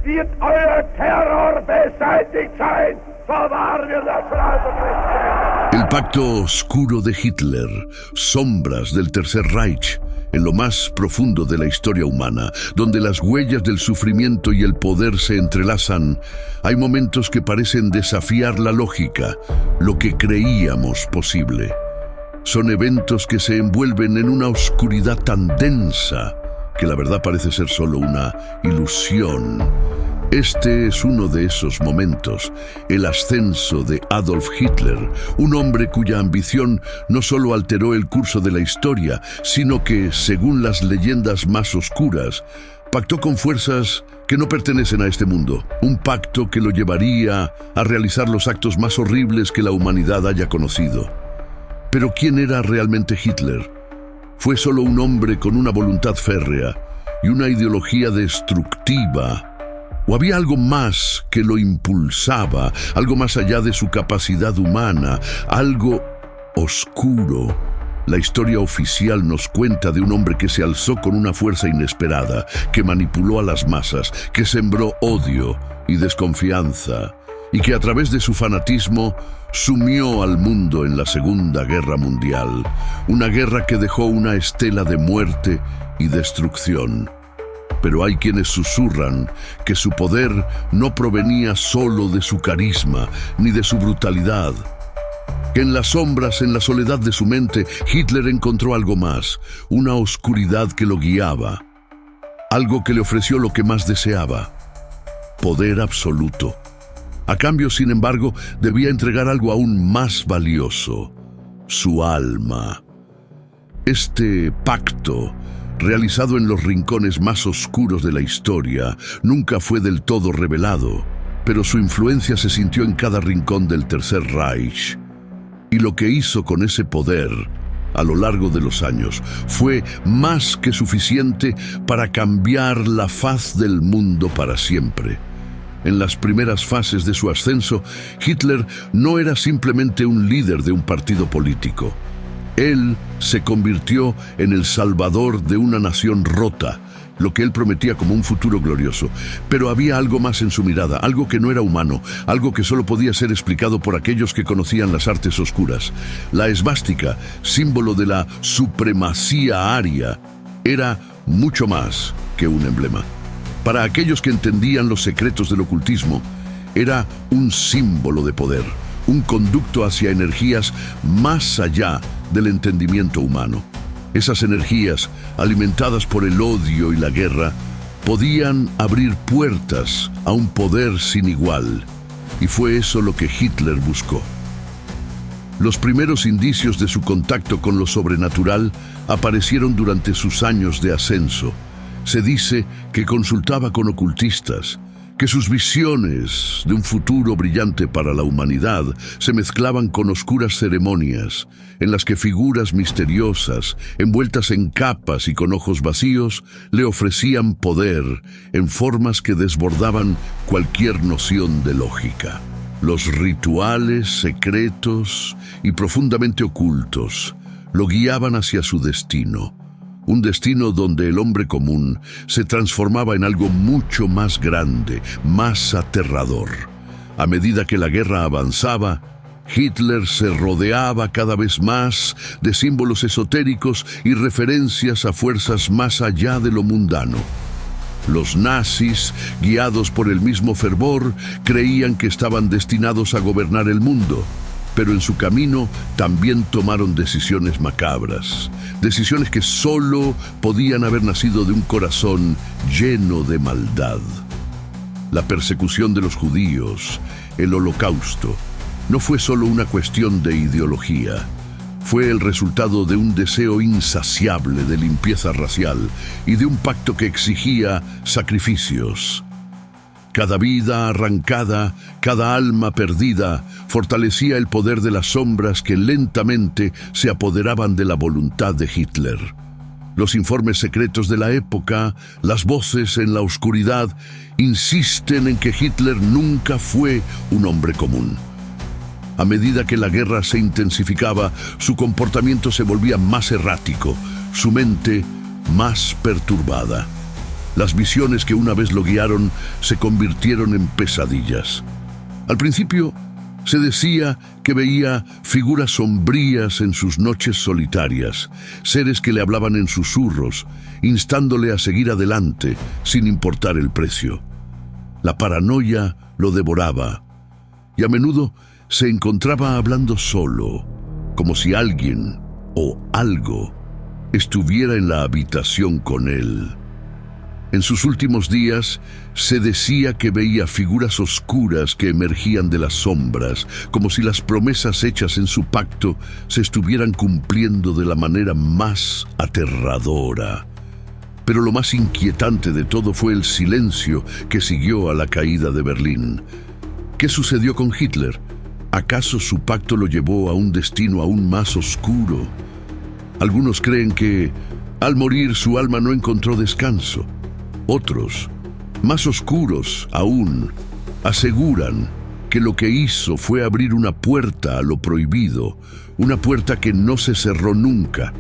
wird euer Terror beseitigt sein, so wahr wir das Reich. El pacto oscuro de Hitler, sombras del Tercer Reich, en lo más profundo de la historia humana, donde las huellas del sufrimiento y el poder se entrelazan, hay momentos que parecen desafiar la lógica, lo que creíamos posible. Son eventos que se envuelven en una oscuridad tan densa que la verdad parece ser solo una ilusión. Este es uno de esos momentos, el ascenso de Adolf Hitler, un hombre cuya ambición no solo alteró el curso de la historia, sino que, según las leyendas más oscuras, pactó con fuerzas que no pertenecen a este mundo. Un pacto que lo llevaría a realizar los actos más horribles que la humanidad haya conocido. Pero ¿quién era realmente Hitler? Fue solo un hombre con una voluntad férrea y una ideología destructiva. ¿O había algo más que lo impulsaba, algo más allá de su capacidad humana, algo oscuro? La historia oficial nos cuenta de un hombre que se alzó con una fuerza inesperada, que manipuló a las masas, que sembró odio y desconfianza, y que a través de su fanatismo sumió al mundo en la Segunda Guerra Mundial, una guerra que dejó una estela de muerte y destrucción. Pero hay quienes susurran que su poder no provenía solo de su carisma ni de su brutalidad, que en las sombras, en la soledad de su mente, Hitler encontró algo más, una oscuridad que lo guiaba, algo que le ofreció lo que más deseaba: poder absoluto. A cambio, sin embargo, debía entregar algo aún más valioso: su alma. Este pacto, realizado en los rincones más oscuros de la historia, nunca fue del todo revelado, pero su influencia se sintió en cada rincón del Tercer Reich. Y lo que hizo con ese poder, a lo largo de los años, fue más que suficiente para cambiar la faz del mundo para siempre. En las primeras fases de su ascenso, Hitler no era simplemente un líder de un partido político. Él se convirtió en el salvador de una nación rota, lo que él prometía como un futuro glorioso. Pero había algo más en su mirada, algo que no era humano, algo que solo podía ser explicado por aquellos que conocían las artes oscuras. La esvástica, símbolo de la supremacía aria, era mucho más que un emblema. Para aquellos que entendían los secretos del ocultismo, era un símbolo de poder, un conducto hacia energías más allá del entendimiento humano. Esas energías, alimentadas por el odio y la guerra, podían abrir puertas a un poder sin igual, y fue eso lo que Hitler buscó. Los primeros indicios de su contacto con lo sobrenatural aparecieron durante sus años de ascenso. Se dice que consultaba con ocultistas, que sus visiones de un futuro brillante para la humanidad se mezclaban con oscuras ceremonias, en las que figuras misteriosas, envueltas en capas y con ojos vacíos, le ofrecían poder en formas que desbordaban cualquier noción de lógica. Los rituales secretos y profundamente ocultos lo guiaban hacia su destino. Un destino donde el hombre común se transformaba en algo mucho más grande, más aterrador. A medida que la guerra avanzaba, Hitler se rodeaba cada vez más de símbolos esotéricos y referencias a fuerzas más allá de lo mundano. Los nazis, guiados por el mismo fervor, creían que estaban destinados a gobernar el mundo. Pero en su camino también tomaron decisiones macabras, decisiones que solo podían haber nacido de un corazón lleno de maldad. La persecución de los judíos, el Holocausto, no fue solo una cuestión de ideología. Fue el resultado de un deseo insaciable de limpieza racial y de un pacto que exigía sacrificios. Cada vida arrancada, cada alma perdida, fortalecía el poder de las sombras que lentamente se apoderaban de la voluntad de Hitler. Los informes secretos de la época, las voces en la oscuridad, insisten en que Hitler nunca fue un hombre común. A medida que la guerra se intensificaba, su comportamiento se volvía más errático, su mente más perturbada. Las visiones que una vez lo guiaron se convirtieron en pesadillas. Al principio, se decía que veía figuras sombrías en sus noches solitarias, seres que le hablaban en susurros, instándole a seguir adelante sin importar el precio. La paranoia lo devoraba y a menudo se encontraba hablando solo, como si alguien o algo estuviera en la habitación con él. En sus últimos días se decía que veía figuras oscuras que emergían de las sombras, como si las promesas hechas en su pacto se estuvieran cumpliendo de la manera más aterradora. Pero lo más inquietante de todo fue el silencio que siguió a la caída de Berlín. ¿Qué sucedió con Hitler? ¿Acaso su pacto lo llevó a un destino aún más oscuro? Algunos creen que, al morir, su alma no encontró descanso. Otros, más oscuros aún, aseguran que lo que hizo fue abrir una puerta a lo prohibido, una puerta que no se cerró nunca.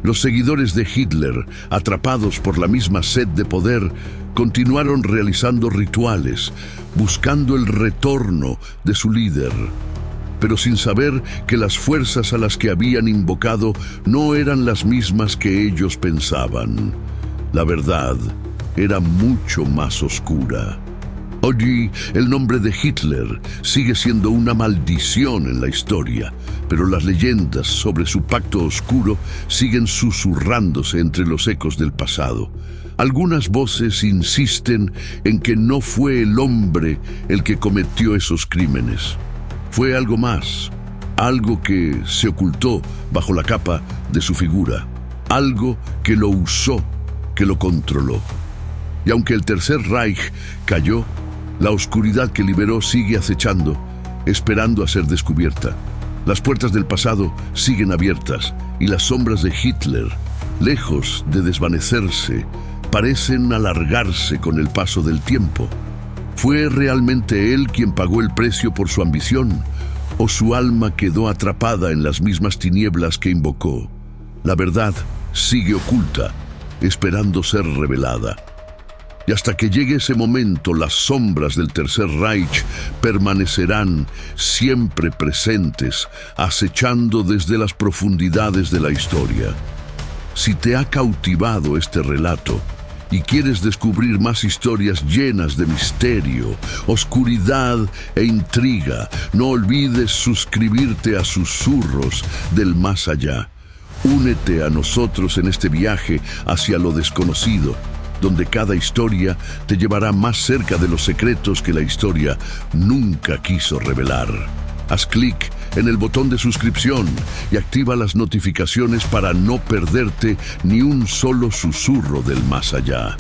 Los seguidores de Hitler, atrapados por la misma sed de poder, continuaron realizando rituales, buscando el retorno de su líder, pero sin saber que las fuerzas a las que habían invocado no eran las mismas que ellos pensaban. La verdad era mucho más oscura. Hoy, el nombre de Hitler sigue siendo una maldición en la historia, pero las leyendas sobre su pacto oscuro siguen susurrándose entre los ecos del pasado. Algunas voces insisten en que no fue el hombre el que cometió esos crímenes. Fue algo más, algo que se ocultó bajo la capa de su figura, algo que lo usó, que lo controló. Y aunque el Tercer Reich cayó, la oscuridad que liberó sigue acechando, esperando a ser descubierta. Las puertas del pasado siguen abiertas y las sombras de Hitler, lejos de desvanecerse, parecen alargarse con el paso del tiempo. ¿Fue realmente él quien pagó el precio por su ambición? ¿O su alma quedó atrapada en las mismas tinieblas que invocó? La verdad sigue oculta, esperando ser revelada. Y hasta que llegue ese momento, las sombras del Tercer Reich permanecerán siempre presentes, acechando desde las profundidades de la historia. Si te ha cautivado este relato y quieres descubrir más historias llenas de misterio, oscuridad e intriga, no olvides suscribirte a Susurros del Más Allá. Únete a nosotros en este viaje hacia lo desconocido, donde cada historia te llevará más cerca de los secretos que la historia nunca quiso revelar. Haz clic en el botón de suscripción y activa las notificaciones para no perderte ni un solo susurro del más allá.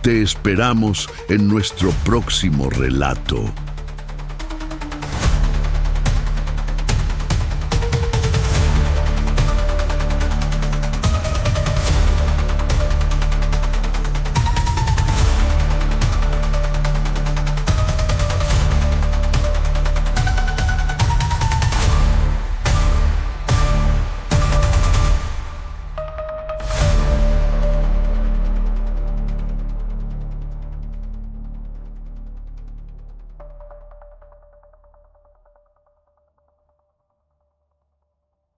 Te esperamos en nuestro próximo relato.